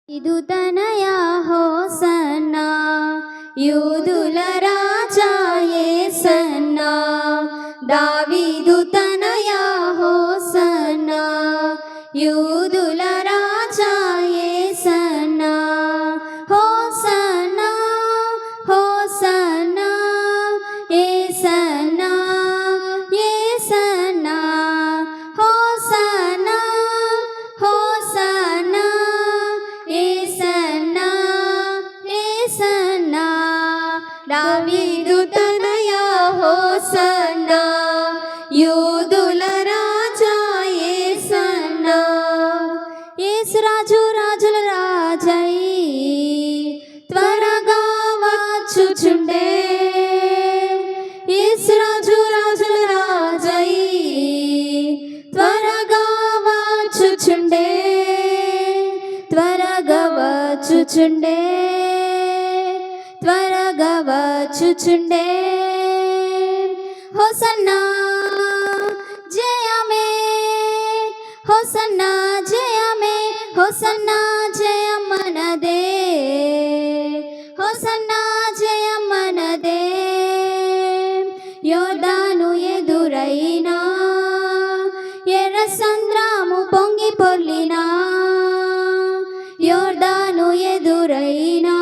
ఇదుతనయా hosanna యూదుల రాజా యేసన్నా దావీదు తనయా హోసన్నా యూదుల రాజా యేసన్నా హోసన్నా హోసన్నా యేసన్నా యేసన్నా హోసన్నా హోసన్నా యేసన్నా యేసన్నా దావీదు తనయా హోసన్నా యూదుల రాజా యేసన్నా యేసు రాజు రాజుల రాజై త్వరగా వచ్చుచుండే యేసు రాజు రాజుల రాజై త్వరగా వచ్చుచుండే త్వరగా వచ్చుచుండే త్వరగా వచ్చుచుండే హోసన్నా జయమే హోసన్నా జయమే హోసన్నా జయం మనదే హోసన్నా జయం మనదే యోర్దాను ఎదురైనా ఎర్ర సంద్రము పొంగి పొర్లినా యోర్దాను ఎదురైనా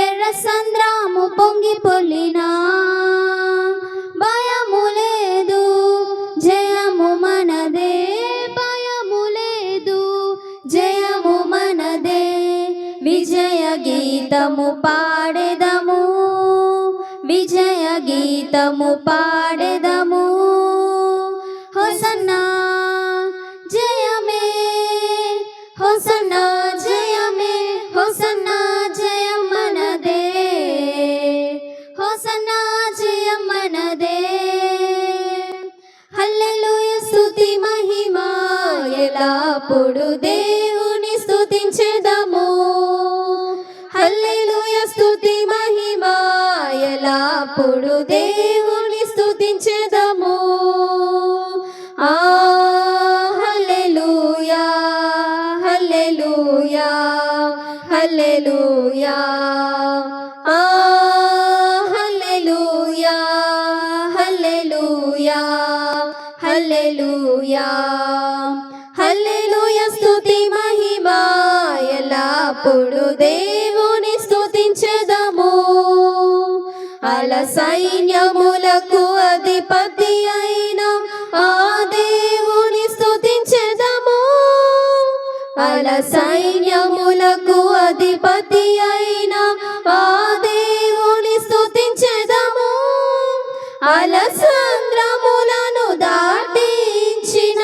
ఎర్ర సంద్రము పొంగి పొర్లినా భయము లేదు జయము మనదే భయము లేదు జయము మనదే విజయ గీతము పాడెదము విజయ గీతము పాడెదము హోసన్నా జయమే హోసన్నా జయమే హోసన్నా జయం మనదే హోసన్నా జయం మనదే హల్లెలూయా స్తుతి మహిమ ఎల్లప్పుడు దేవుని స్తుతించెదము హల్లెలూయా స్తుతి మహిమ ఎల్లప్పుడు దేవుని స్తుతించెదము ఆ హల్లెలూయా హల్లెలూయా హల్లెలూయా ఆ హల్లెలూయా హల్లెలూయా హల్లెలూయా హల్లెలూయా స్తుతి మహిమ ఎల్లప్పుడు దేవుని స్తుతించెదము అల సైన్యములకు అధిపతి అయిన ఆ దేవుని స్తుతించెదము అల సైన్యములకు అధిపతి అయిన ఆ దేవుని స్తుతించెదము అల సంద్రములను దాటించిన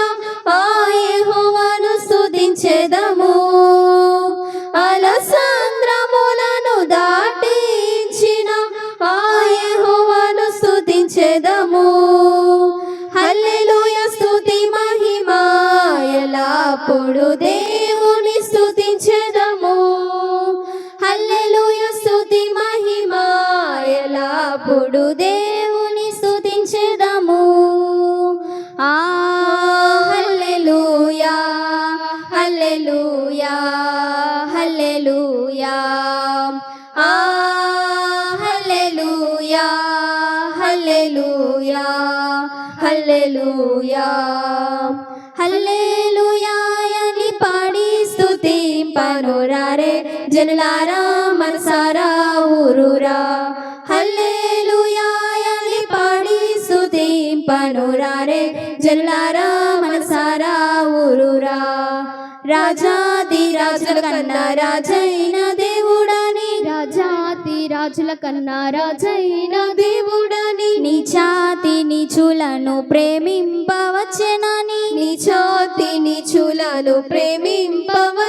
ఆ యెహోవాను స్తుతించెదము అల సంద్రములను దాటించిన ఆ యెహోవాను స్తుతించెదము హల్లెలూయా స్తుతి మహిమ ఎల్లప్పుడు దేవుని స్తుతించెదము హల్లెలూయా స్తుతి మహిమ ఎల్లప్పుడు దేవుని స్తుతించెదము ఆ హల్లెలూయా హల్లెలూయా హల్లెలూయా ఆ హల్లెలూయా హల్లెలూయా హల్లెలూయా హల్లెలూయా అని పాడి స్తుతింపనురారే జనులారా మనసారా ఊరురా హల్లెలూయా అని పాడి స్తుతింపనురారే జనులారా మనసారా ఊరురా రాజాది రాజుల కన్నా రాజైన దేవుడని రాజాది రాజుల కన్నా రాజైన దేవుడని నీచాతి నీచులను ప్రేమింపవచ్చెనని నీచాతి నీచులను ప్రేమింపవచ్చెనని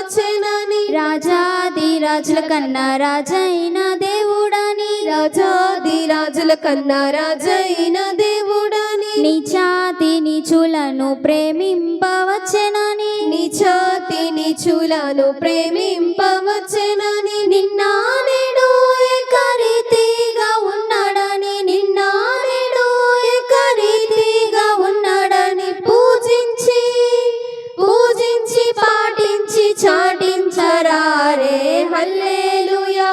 రాజాది రాజుల కన్నా రాజైన దేవుడని రాజాది రాజుల కన్నా రాజైన దేవుడని నీచాతి నీచులను ప్రేమింపవచ్చెనని నీచాతి నీచులను ప్రేమింపవచ్చెనని నిన్న నేడు ఏకరీతిగా ఉన్నాడని నిన్న నేడు ఏకరీతిగా ఉన్నాడని పూజించి పాటించి చాటించ జనులారారే హల్లెలూయా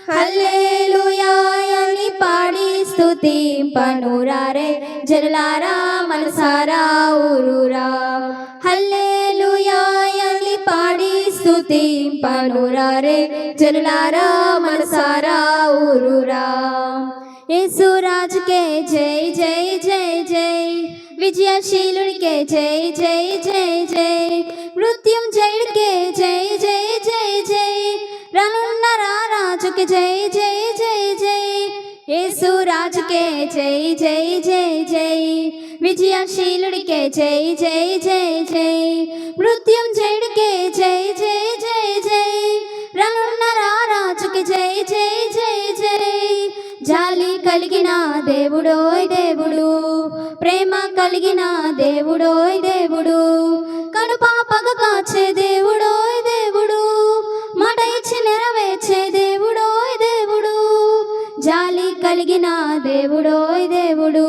హల్లెలూయా అని పాడి స్తుతింపనురారే జనులారా మనసారా ఊరురా హల్లెలూయా అని పాడి స్తుతింపనురారే జనులారా మనసారా ఊరురా యేసురాజుకే జై జై జై జై విజయశీలునికే జై జై జై జై మృత్యుంజయుడికే జై జై జై జై రానున్న రాజుకి జై జై జై జై యేసురాజుకే జై జై జై జై విజయశీలుడికే జై జై జై జై మృత్యుంజయుడికే జై జై జై జై రానున్న రాజుకి జై జై జై జై జాలి కలిగిన దేవుడోయ్ దేవుడు ప్రేమ కలిగిన దేవుడోయ్ దేవుడు కనుపాపగ కాచే దేవుడోయ్ దేవుడు మాట ఇచ్చి నెరవేర్చే దేవుడోయ్ దేవుడు జాలి కలిగిన దేవుడోయ్ దేవుడు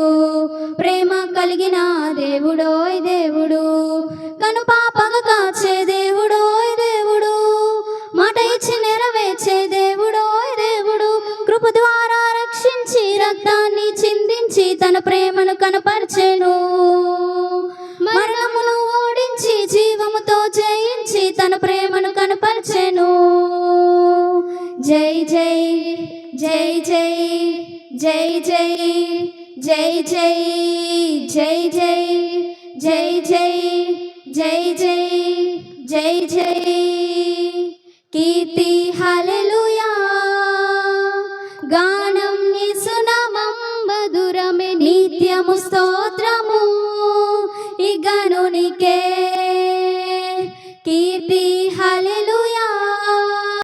ప్రేమ కలిగిన దేవుడోయ్ దేవుడు కనుపాపగ కాచే దేవుడోయ్ దేవుడు మాట ఇచ్చి నెరవేర్చే దేవుడోయ్ దేవుడు కృప ద్వారా రక్షించి రక్తాన్ని చిందించి తన ప్రేమను కనపరచెను మరణమును ఓడించి జీవముతో జయించి తన ప్రేమను కనపరచెను జై జై జై జై జై జై జై జై జై జై జై జై జై జై జై జై కీర్తి హల్లెలూయా గానం యేసునామం మధురమే నిత్యము స్తోత్రము ఇగనునికే కీర్తి